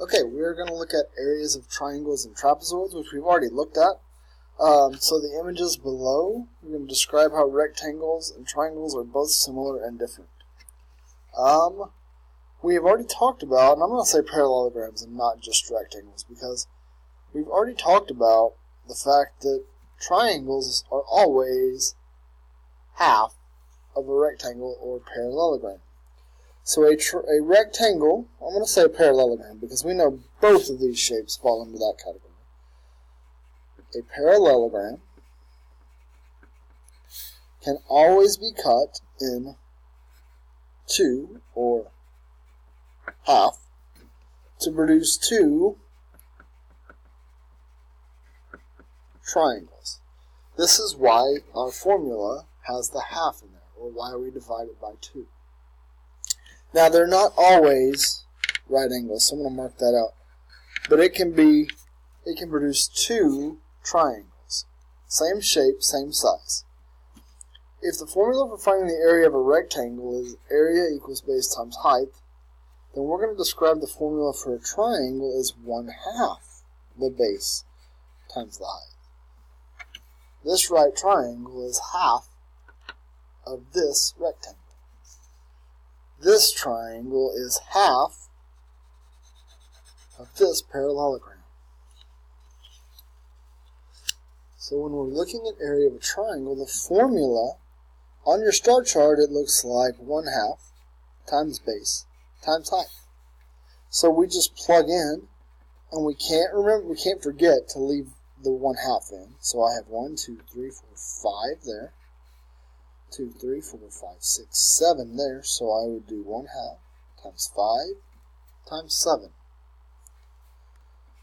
Okay, we're going to look at areas of triangles and trapezoids, which we've already looked at. So the images below, we're going to describe how rectangles and triangles are both similar and different. We have already talked about, and I'm going to say parallelograms and not just rectangles, because we've already talked about the fact that triangles are always half of a rectangle or parallelogram. So a rectangle, I'm going to say a parallelogram because we know both of these shapes fall into that category. A parallelogram can always be cut in two, or half, to produce two triangles. This is why our formula has the half in there, or why we divide it by 2. Now, they're not always right angles, so I'm going to mark that out. But it can produce two triangles. Same shape, same size. If the formula for finding the area of a rectangle is area equals base times height, then we're going to describe the formula for a triangle as 1/2 the base times the height. This right triangle is half of this rectangle. This triangle is half of this parallelogram. So when we're looking at area of a triangle, the formula on your star chart, it looks like 1/2 times base times height. So we just plug in, and we can't forget to leave the 1/2 in. So I have 1, 2, 3, 4, 5 there. 2, 3, 4, 5, 6, 7 there, so I would do 1/2 times 5 times 7.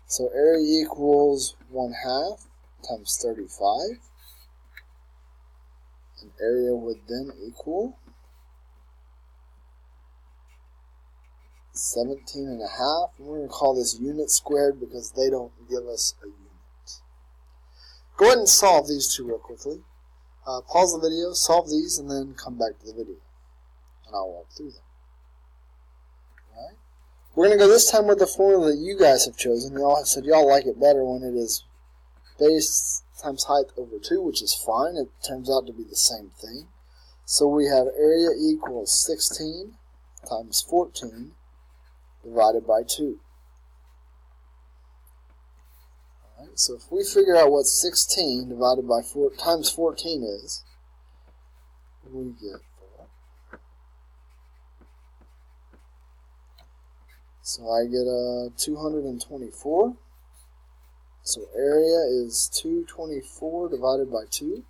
So area equals 1/2 times 35, and area would then equal 17.5, and we're going to call this unit squared because they don't give us a unit. Go ahead and solve these two real quickly. Pause the video, solve these, and then come back to the video, and I'll walk through them. Alright? We're going to go this time with the formula that you guys have chosen. Y'all have said y'all like it better when it is base times height over 2, which is fine. It turns out to be the same thing. So we have area equals 16 times 14 divided by 2. Alright, so if we figure out what 16 divided by 4 times 14 is, we get 4. So I get 224. So area is 224 divided by 2.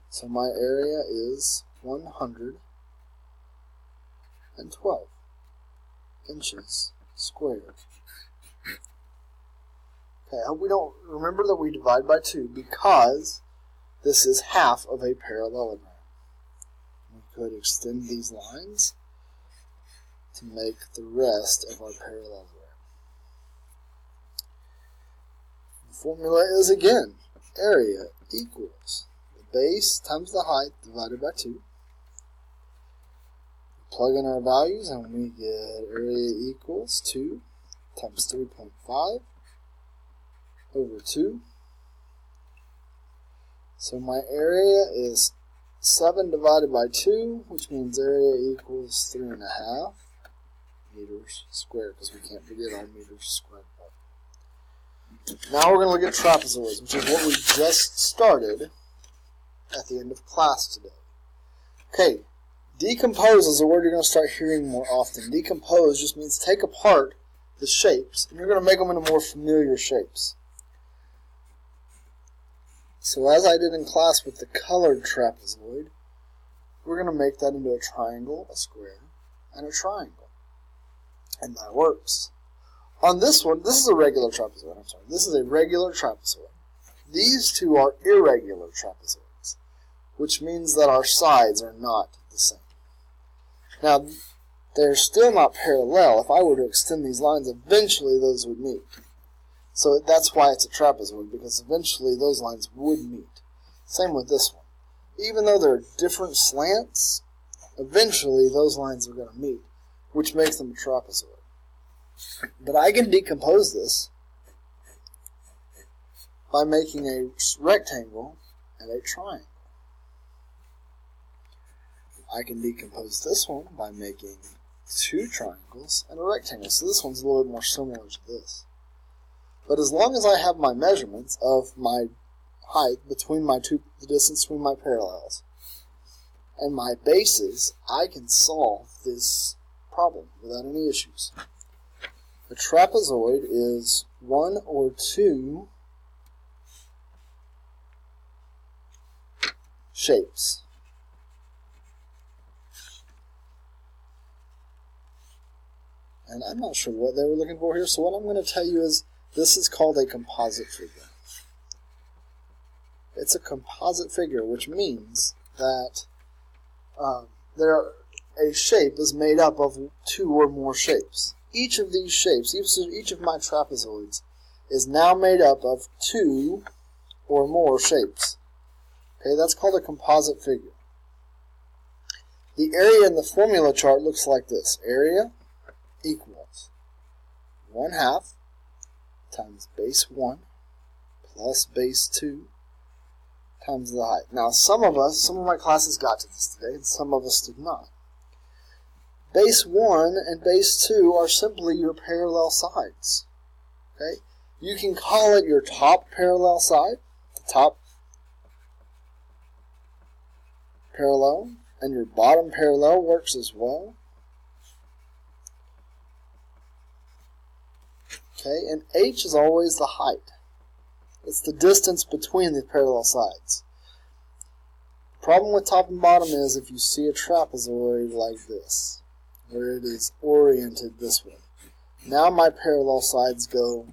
So my area is 112 inches squared. Okay, I hope we don't remember that we divide by 2 because this is half of a parallelogram. We could extend these lines to make the rest of our parallelogram. The formula is again area equals the base times the height divided by 2. Plug in our values and we get area equals 2 times 3.5 over 2. So my area is 7 divided by 2, which means area equals 3.5 meters squared, because we can't forget our meters squared part. Now we're going to look at trapezoids, which is what we just started at the end of class today. Okay, decompose is a word you're going to start hearing more often. Decompose just means take apart the shapes, and you're going to make them into more familiar shapes. So as I did in class with the colored trapezoid, we're going to make that into a triangle, a square, and a triangle. And that works. On this one, this is a regular trapezoid. I'm sorry, this is a regular trapezoid. These two are irregular trapezoids, which means that our sides are not the same. Now, they're still not parallel. If I were to extend these lines, eventually those would meet. So that's why it's a trapezoid, because eventually those lines would meet. Same with this one. Even though they're different slants, eventually those lines are going to meet, which makes them a trapezoid. But I can decompose this by making a rectangle and a triangle. I can decompose this one by making two triangles and a rectangle. So this one's a little bit more similar to this. But as long as I have my measurements of my height between the distance between my parallels and my bases, I can solve this problem without any issues. A trapezoid is one or two shapes. And I'm not sure what they were looking for here, so what I'm going to tell you is this is called a composite figure. It's a composite figure, which means that a shape is made up of two or more shapes. Each of these shapes, each of my trapezoids, is now made up of two or more shapes. Okay, that's called a composite figure. The area in the formula chart looks like this. Area equals 1/2 times base 1 plus base 2 times the height. Now some of my classes got to this today, and some of us did not. Base 1 and base 2 are simply your parallel sides. Okay? You can call it your top parallel side, the top parallel, and your bottom parallel works as well. Okay, and h is always the height. It's the distance between the parallel sides. The problem with top and bottom is if you see a trapezoid like this, where it is oriented this way. Now my parallel sides go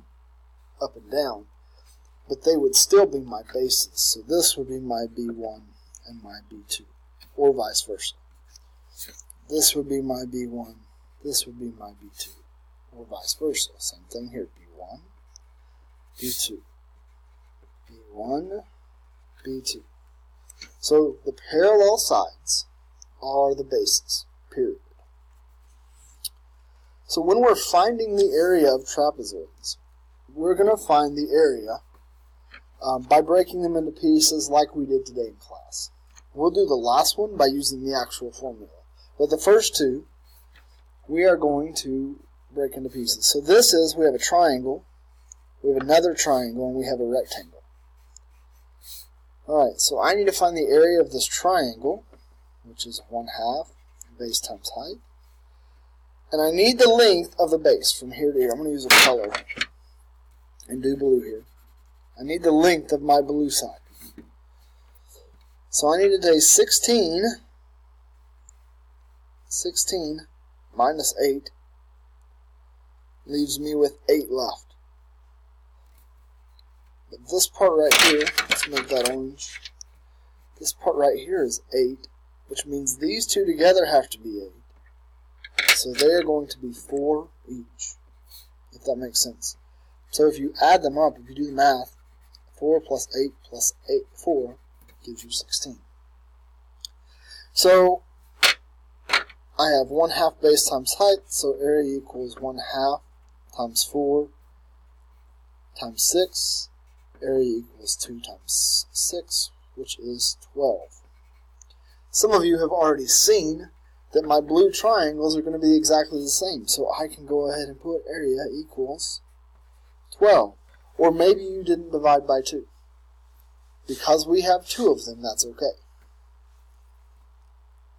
up and down, but they would still be my bases. So this would be my B1 and my B2, or vice versa. This would be my B1, this would be my B2, or vice versa. Same thing here, B1, B2, B1, B2. So the parallel sides are the bases, period. So when we're finding the area of trapezoids, we're going to find the area by breaking them into pieces like we did today in class. We'll do the last one by using the actual formula. But the first two, we are going to break into pieces. So this is, we have a triangle, we have another triangle, and we have a rectangle. Alright, so I need to find the area of this triangle, which is 1/2 base times height. And I need the length of the base from here to here. I'm going to use a color and do blue here. I need the length of my blue side. So I need to take 16 minus 8 leaves me with 8 left. But this part right here, let's make that orange. This part right here is 8, which means these two together have to be 8. So they are going to be 4 each, if that makes sense. So if you add them up, if you do the math, 4 plus 8 plus 4 gives you 16. So I have 1/2 base times height, so area equals 1/2 times 4 times 6. Area equals 2 times 6, which is 12. Some of you have already seen that my blue triangles are going to be exactly the same. So I can go ahead and put area equals 12. Or maybe you didn't divide by 2. Because we have 2 of them, that's okay.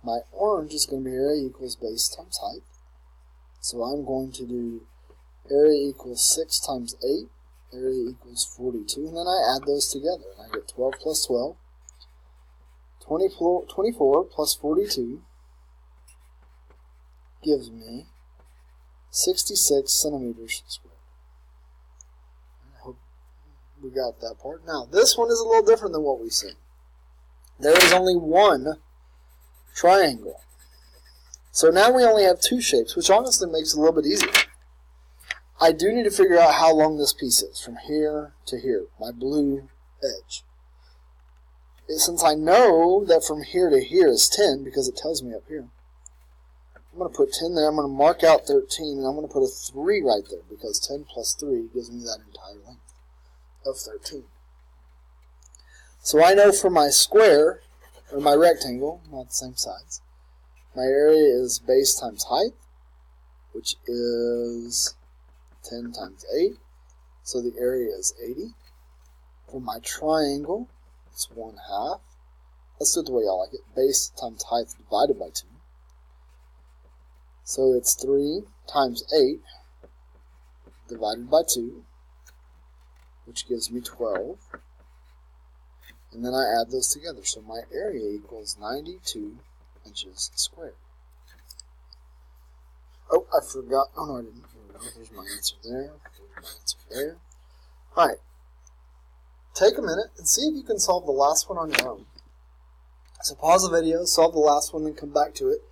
My orange is going to be area equals base times height. So I'm going to do area equals 6 times 8. Area equals 42. And then I add those together. And I get 12 plus 12. 24 plus 42. Gives me 66 centimeters squared. I hope we got that part. Now, this one is a little different than what we've seen. There is only one triangle. So now we only have 2 shapes, which honestly makes it a little bit easier. I do need to figure out how long this piece is, from here to here, my blue edge. Since I know that from here to here is 10, because it tells me up here, I'm going to put 10 there. I'm going to mark out 13, and I'm going to put a 3 right there, because 10 plus 3 gives me that entire length of 13. So I know for my square, or my rectangle, not the same sides, my area is base times height, which is 10 times 8. So the area is 80. For my triangle, it's 1/2. Let's do it the way I like it. Base times height divided by 2. So it's 3 times 8 divided by 2, which gives me 12. And then I add those together. So my area equals 92 inches squared. Oh, I forgot. Oh, no, I didn't. There's my answer there. There's my answer there. Alright. Take a minute and see if you can solve the last one on your own. So pause the video, solve the last one, then come back to it,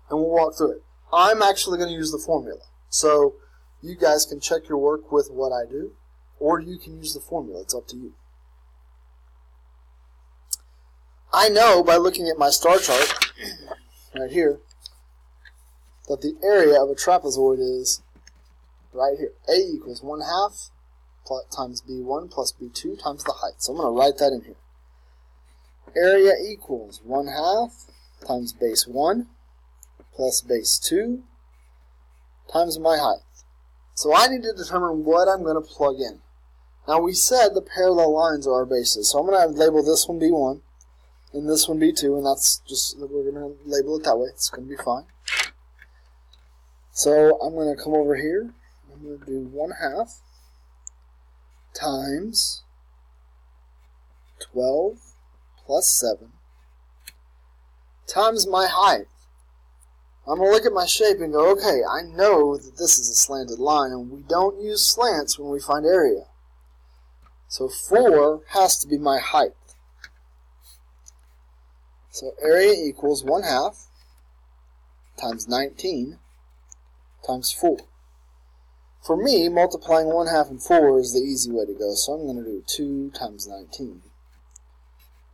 and we'll walk through it. I'm actually going to use the formula. So you guys can check your work with what I do, or you can use the formula. It's up to you. I know by looking at my star chart right here that the area of a trapezoid is right here. A equals 1/2 times B1 plus B2 times the height. So I'm going to write that in here. Area equals 1/2 times base 1 plus base 2 times my height. So I need to determine what I'm going to plug in. Now we said the parallel lines are our bases. So I'm going to label this one B1 and this one B2, and that's just, we're going to label it that way. It's going to be fine. So I'm going to come over here. I'm going to do 1/2 times 12 plus 7 times my height. I'm going to look at my shape and go, okay, I know that this is a slanted line, and we don't use slants when we find area. So 4 has to be my height. So area equals 1/2 times 19 times 4. For me, multiplying 1/2 and 4 is the easy way to go, so I'm going to do 2 times 19.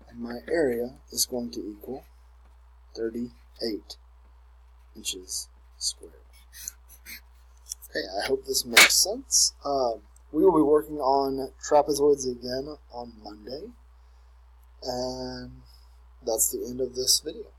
And my area is going to equal 38 inches squared. Okay, I hope this makes sense. We will be working on trapezoids again on Monday, and that's the end of this video.